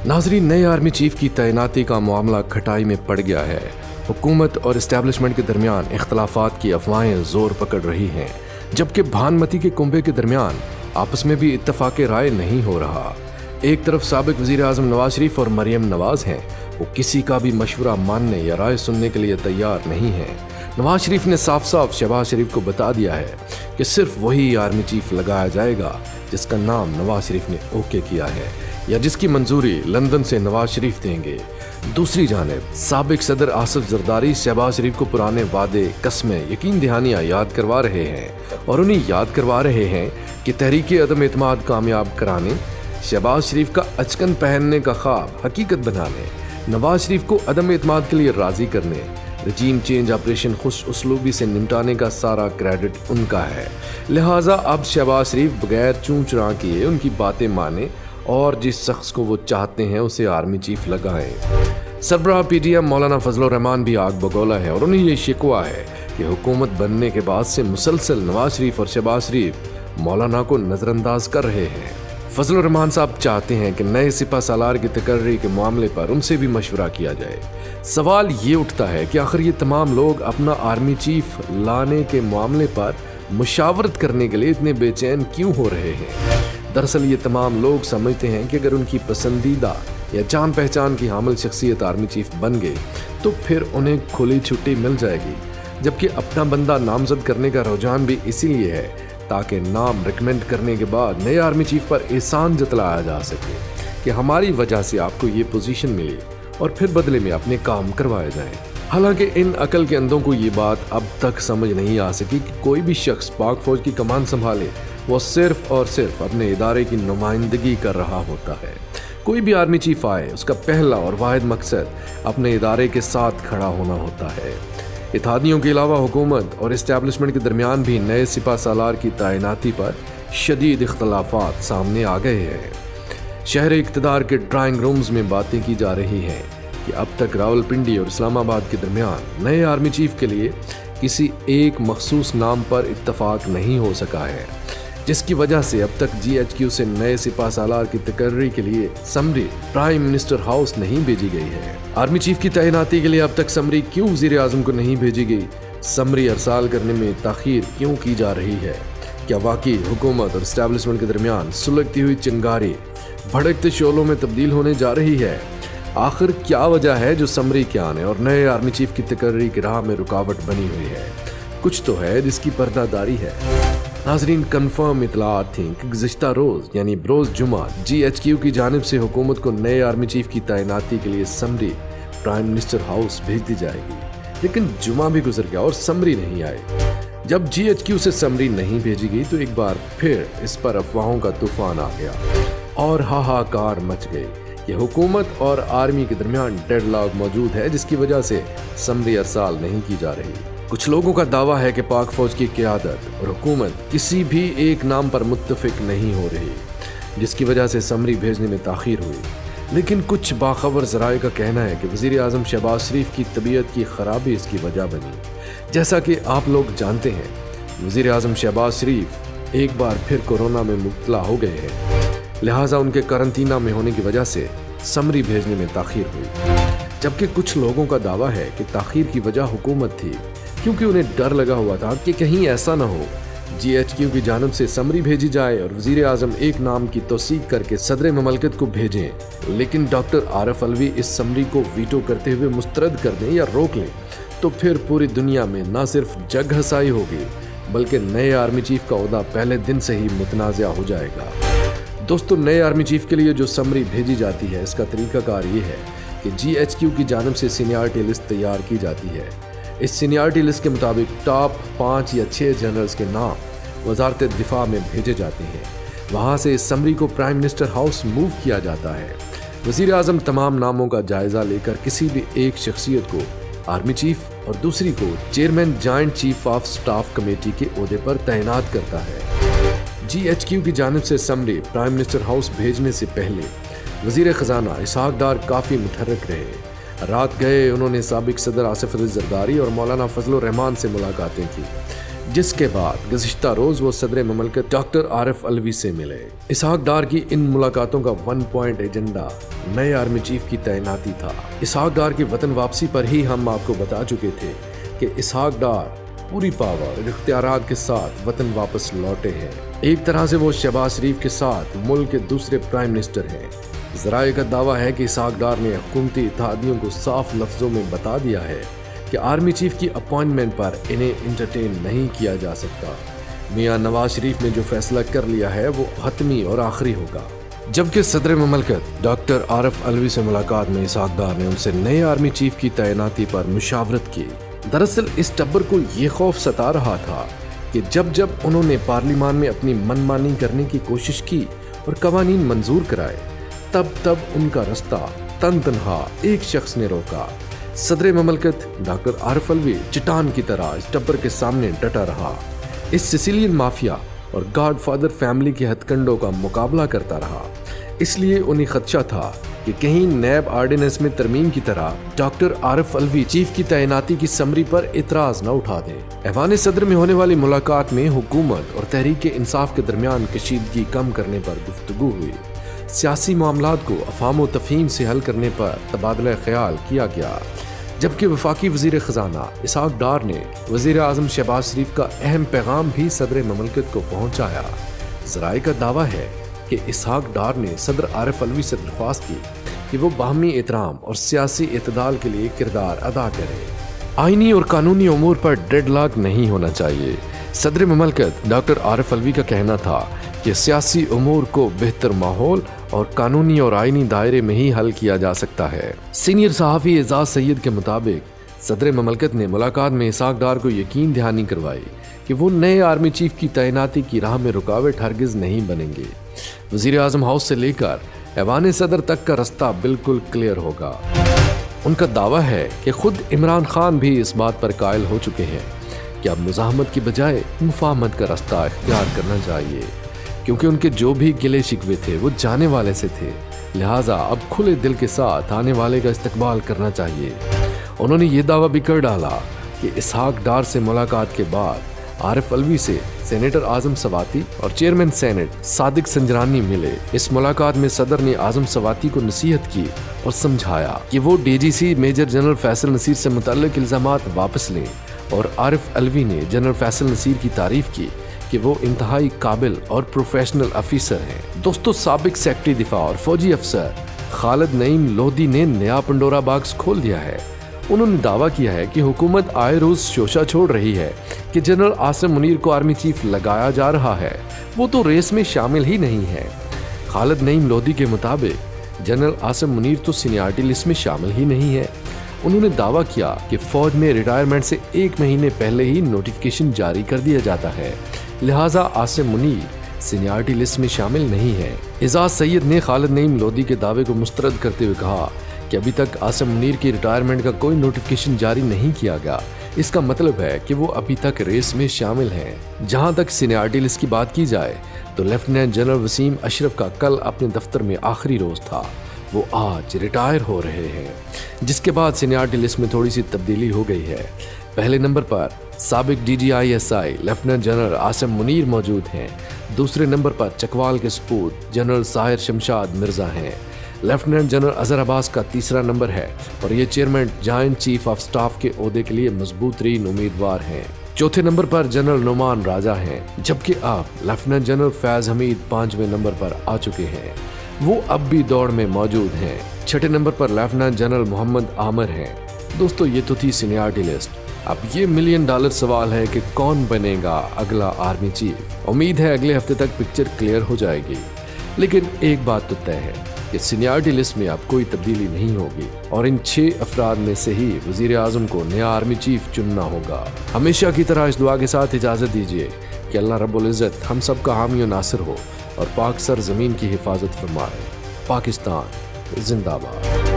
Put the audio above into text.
नाजरीन, नए army chief की तैनाती का मामला खटाई में पड़ गया है। हुकूमत और इस्टेब्लिशमेंट के दरमियान इख्तलाफात की अफवाहें जोर पकड़ रही हैं, जबकि भानमती के कुंभे के दरमियान आपस में भी इत्तफाक राय नहीं हो रहा। एक तरफ साबिक वजीर आजम नवाज शरीफ और मरियम नवाज हैं, वो किसी का भी मशवरा मानने या राय सुनने के लिए तैयार नहीं हैं। नवाज शरीफ ने साफ साफ शहबाज शरीफ को बता दिया है कि सिर्फ वही आर्मी चीफ लगाया जाएगा जिसका नाम नवाज शरीफ ने ओके किया है या जिसकी मंजूरी लंदन से नवाज शरीफ देंगे। दूसरी जानिब साबिक सदर आसिफ जरदारी शहबाज शरीफ को पुराने वादे, कस्में, यकीन दहानियां याद करवा रहे हैं और उन्हें याद करवा रहे हैं कि तहरीक अदम एतमाद कामयाब कराने, शहबाज शरीफ का अचकन पहनने का ख्वाब हकीकत बनाने, नवाज शरीफ को अदम एतमाद के लिए राजी करने, रजीम चेंज ऑपरेशन खुश उसलूबी से निपटाने का सारा क्रेडिट उनका है। लिहाजा अब शहबाज शरीफ बगैर चूं चुरा किए उनकी बातें माने और जिस शख्स को वो चाहते हैं उसे आर्मी चीफ लगाएं। सरबराह पीडीएम मौलाना फजल रहमान भी आग बगौला है और उन्हें ये शिकवा है कि हुकूमत बनने के बाद से मुसलसल नवाज शरीफ और शहबाज शरीफ मौलाना को नजरअंदाज कर रहे हैं। फजल रहमान साहब चाहते हैं कि नए सिपा सालार की तकर्री के मामले पर उनसे भी मशवरा किया जाए। सवाल ये उठता है कि आखिर ये तमाम लोग अपना आर्मी चीफ लाने के मामले पर मुशावरत करने के लिए इतने बेचैन क्यों हो रहे हैं। दरअसल ये तमाम लोग समझते हैं कि अगर उनकी पसंदीदा या जान पहचान की हामिल शख्सियत आर्मी चीफ बन गए तो फिर उन्हें खुली छुट्टी मिल जाएगी, जबकि अपना बंदा नामजद करने का रुझान भी इसीलिए है ताकि नाम रिकमेंड करने के बाद नए आर्मी चीफ पर एहसान जतलाया जा सके कि हमारी वजह से आपको ये पोजीशन मिली और फिर बदले में अपने काम करवाए जाएं। हालांकि इन अकल के अंधों को ये बात अब तक समझ नहीं आ सकी कि कोई भी शख्स पाक फौज की कमान संभाले वो सिर्फ और सिर्फ अपने इदारे की नुमाइंदगी कर रहा होता है। कोई भी आर्मी चीफ आए उसका पहला और वाहिद मकसद अपने इदारे के साथ खड़ा होना होता है। इत्तेहादियों के अलावा हुकूमत और इस्टेब्लिशमेंट के दरमियान भी नए सिपा सालार की तैनाती पर शदीद इख्तलाफात सामने आ गए हैं। शहर इक़्तिदार के ड्राइंग रूम्स में बातें की जा रही हैं कि अब तक रावलपिंडी और इस्लामाबाद के दरमियान नए आर्मी चीफ के लिए किसी एक मखसूस नाम पर इत्तफाक नहीं हो सका है, जिसकी वजह से अब तक GHQ से नए सिपा सालार की तकर्री के लिए समरी प्राइम मिनिस्टर हाउस नहीं भेजी गई है। आर्मी चीफ की तैनाती के लिए अब तक समरी क्यों वजीर आजम को नहीं भेजी गई, समरी अरसाल करने में ताखीर क्यों की जा रही है। क्या वाकई हुकूमत और इस्टेब्लिशमेंट के दरमियान सुलगती हुई चिंगारी भड़कते शोलों में तब्दील होने जा रही है। आखिर क्या वजह है जो समरी के आने और नए आर्मी चीफ की तकर्री की राह में रुकावट बनी हुई है। कुछ तो है जिसकी पर्दादारी है। नाजरीन, कन्फर्म इतलात थी कि गुज़िश्ता रोज यानी बरोज जुमा GHQ की जानिब से हुकूमत को नए आर्मी चीफ की तैनाती के लिए समरी प्राइम मिनिस्टर हाउस भेज दी जाएगी, लेकिन जुमा भी गुजर गया और समरी नहीं आए। जब GHQ से समरी नहीं भेजी गई तो एक बार फिर इस पर अफवाहों का तूफान आ गया और हाहाकार मच गई कि हुकूमत और आर्मी के दरमियान डेडलॉक मौजूद है, जिसकी वजह से समरी अरसाल नहीं की जा रही। कुछ लोगों का दावा है कि पाक फौज की क़यादत और हुकूमत किसी भी एक नाम पर मुत्तफिक नहीं हो रही, जिसकी वजह से समरी भेजने में ताख़ीर हुई। लेकिन कुछ बाखबर ज़राए का कहना है कि वज़ीर आज़म शहबाज शरीफ की तबीयत की ख़राबी इसकी वजह बनी। जैसा कि आप लोग जानते हैं, वज़ीर आज़म शहबाज शरीफ एक बार फिर कोरोना में मुब्तला हो गए हैं, लिहाजा उनके करंतना में होने की वजह से समरी भेजने में ताख़ीर हुई। जबकि कुछ लोगों का दावा है कि ताख़ीर की वजह हुकूमत थी, क्योंकि उन्हें डर लगा हुआ था कि कहीं ऐसा ना हो GHQ की जानिब से समरी भेजी जाए और वज़ीर आज़म एक नाम की तौसीक करके सदर ममलकत को भेजें, लेकिन डॉक्टर आरिफ अलवी इस समरी को वीटो करते हुए मुस्तरद कर दें या रोक लें, तो फिर पूरी दुनिया में न सिर्फ जग हसाई होगी बल्कि नए आर्मी चीफ का ओहदा पहले दिन से ही मुतनाज़ा हो जाएगा। दोस्तों, नए आर्मी चीफ के लिए जो समरी भेजी जाती है, इसका तरीकाकार ये है कि GHQ की जानिब से सीनियरिटी लिस्ट तैयार की जाती है। इस सीनियरिटी लिस्ट के मुताबिक टॉप 5 या 6 जनरल्स के नाम वजारत दिफा में भेजे जाते हैं। वहाँ से इस समरी को प्राइम मिनिस्टर हाउस मूव किया जाता है। वज़ीर आज़म तमाम नामों का जायज़ा लेकर किसी भी एक शख्सियत को आर्मी चीफ और दूसरी को chairman joint chief of staff committee के ओहदे पर तैनात करता है। GHQ की जानिब से समरी प्राइम मिनिस्टर हाउस भेजने से पहले वज़ीर ख़जाना इसहाक डार काफ़ी मुतहर्रिक रहे। रात गए उन्होंने साबिक सदर आसिफ जरदारी और मौलाना फजल रहमान से मुलाकातें की। जिस के बाद गुज़िश्ता रोज वो सदर ममलकत डॉक्टर आरिफ अलवी से मिले। इसहाक डार की इन मुलाकातों का 1 पॉइंट एजेंडा नए आर्मी चीफ की तैनाती था। इसहाक डार की वतन वापसी पर ही हम आपको बता चुके थे कि इसहाक डार पूरी पावर और इख्तियारात के साथ वतन वापस लौटे हैं। एक तरह से वो शहबाज शरीफ के साथ मुल्क के दूसरे प्राइम मिनिस्टर हैं। ज़राए का दावा है कि इसहाक डार ने हुकूमती इत्तेहादियों को साफ लफ्जों में बता दिया है कि आर्मी चीफ की अपॉइंटमेंट पर इन्हें इंटरटेन नहीं किया जा सकता। मियां नवाज शरीफ ने जो फैसला कर लिया है वो हतमी और आखिरी होगा। जबकि सदर ममलकत डॉक्टर आरिफ अलवी से मुलाकात में इसहाक डार ने उनसे नए आर्मी चीफ की तैनाती पर मुशावरत की। दरअसल इस टब्बर को ये खौफ सता रहा था कि जब जब उन्होंने पार्लियामान में अपनी मनमानी करने की कोशिश की और कवानीन मंजूर कराए, तब तब उनका रास्ता तन तनहा एक शख्स ने रोका। सदर ममलकत डॉक्टर आरिफ अलवी चट्टान की तरह इस टब्बर के सामने डटा रहा। इस सिसिलियन माफिया और गॉडफादर फैमिली के हथकंडों का मुकाबला करता रहा। इसलिए उन्हें खदशा था कि कहीं नैब आर्डिनेंस में तरमीम की तरह डॉक्टर आरिफ अलवी चीफ की तैनाती की समरी पर इतराज न उठा दें। ऐवान सदर में होने वाली मुलाकात में हुकूमत और तहरीक इंसाफ के दरमियान कशीदगी कम करने पर गुफ्तगू हुई। सियासी मामलात को अफाम व तफहीम से हल करने पर तबादला ख्याल किया गया। जबकि वफाकी वजीर खजाना इसहाक डार ने वजीर आजम शहबाज शरीफ का अहम पैगाम भी सदर ममलकत को पहुँचाया। ज़राए का दावा है कि इसहाक डार ने सदर आरिफ अलवी से दरख्वास्त की कि वो बाहमी एहतराम और सियासी इत्तेदाल के लिए किरदार अदा करे। आईनी और कानूनी उमूर पर डेडलॉक नहीं होना चाहिए। सदर ममलकत डॉक्टर आरिफ अलवी का कहना था कि सियासी उमूर को बेहतर माहौल और कानूनी और आईनी दायरे में ही हल किया जा सकता है। सीनियर सहाफ़ी एजाज सैयद के मुताबिक सदर ममलकत ने मुलाकात में इसहाक डार को यकीन दहानी करवाई कि वो नए आर्मी चीफ की तैनाती की राह में रुकावट हरगिज नहीं बनेंगे। वजीर आजम हाउस से लेकर ऐवान सदर तक का रास्ता बिल्कुल क्लियर होगा। उनका दावा है कि खुद इमरान खान भी इस बात पर कायल हो चुके हैं कि अब मुज़ाहमत की बजाय मुफाहमत का रास्ता इख्तियार करना चाहिए, क्योंकि उनके जो भी गिले शिकवे थे वो जाने वाले से थे। लिहाजा अब खुले दिल के साथ आने वाले का इस्तकबाल करना चाहिए। उन्होंने ये दावा भी कर डाला कि इसहाक डार से मुलाकात के बाद आरिफ अलवी से सेनेटर आजम सवाती और चेयरमैन सेनेट सादिक संजरानी मिले। इस मुलाकात में सदर ने आजम सवाती को नसीहत की और समझाया कि वो DGC major general Faisal Naseer से मुतल्लिक इल्जामात वापस लें, और आरिफ अलवी ने जनरल फैसल नसीर की तारीफ की कि वो इंतहाई काबिल और प्रोफेशनल अफिसर हैं। दोस्तों, साबिक सेक्रेटरी दिफा और फौजी अफसर खालिद नईम लोधी ने नया पंडोरा बॉक्स खोल दिया है। उन्होंने दावा किया है कि हुकूमत आए रोज शोशा छोड़ रही है कि जनरल आसिम मुनीर को आर्मी चीफ लगाया जा रहा है, वो तो रेस में शामिल ही नहीं है। खालिद नईम लोधी के मुताबिक जनरल आसिम मुनीर तो सीनियरिटी लिस्ट में शामिल ही नहीं है। उन्होंने दावा किया कि फौज में रिटायरमेंट से 1 महीने पहले ही नोटिफिकेशन जारी कर दिया जाता है, लिहाजा आसिम मुनीर सीनियरिटी लिस्ट में शामिल नहीं है। एजाज सैयद ने खालिद नईम लोधी के दावे को मुस्तरद करते हुए कहा कि अभी तक आसिम मुनीर की रिटायरमेंट का कोई नोटिफिकेशन जारी नहीं किया गया। इसका मतलब है कि वो अभी तक रेस में शामिल हैं। जहां तक सीनियरिटी लिस्ट की बात की जाए तो लेफ्टिनेंट जनरल वसीम अशरफ का कल अपने दफ्तर में आखिरी रोज था। वो आज रिटायर हो रहे हैं, जिसके बाद सीनियरिटी लिस्ट में थोड़ी सी तब्दीली हो गई है। पहले नंबर पर साबिक DGISI lieutenant general Asim Munir मौजूद हैं। दूसरे नंबर पर चकवाल के सपूत जनरल साहिर शमशाद मिर्जा हैं। लेफ्टिनेंट जनरल अजहर अब्बास का तीसरा नंबर है और ये chairman joint chief of staff के ओहदे के लिए मजबूत तरीन उम्मीदवार हैं। चौथे नंबर पर जनरल नुमान राजा हैं, जबकि अब लेफ्टिनेंट जनरल फैज हमीद 5वें नंबर पर आ चुके हैं। वो अब भी दौड़ में मौजूद हैं। छठे नंबर पर लेफ्टिनेंट जनरल मोहम्मद आमिर हैं। दोस्तों, ये तो थी सीनियरिटी लिस्ट। अब ये $1 मिलियन सवाल है कि कौन बनेगा अगला आर्मी चीफ। उम्मीद है अगले हफ्ते तक पिक्चर क्लियर हो जाएगी, लेकिन एक बात तो तय है कि सीनियरिटी लिस्ट में अब कोई तब्दीली नहीं होगी और इन 6 अफराद में से ही वजीर आजम को नया आर्मी चीफ चुनना होगा। हमेशा की तरह इस दुआ के साथ इजाज़त दीजिए कि अल्लाह रब्बुल इज़्ज़त हम सब का हामी और नासिर हो और पाक सर ज़मीन की हिफाजत फरमाए। पाकिस्तान जिंदाबाद।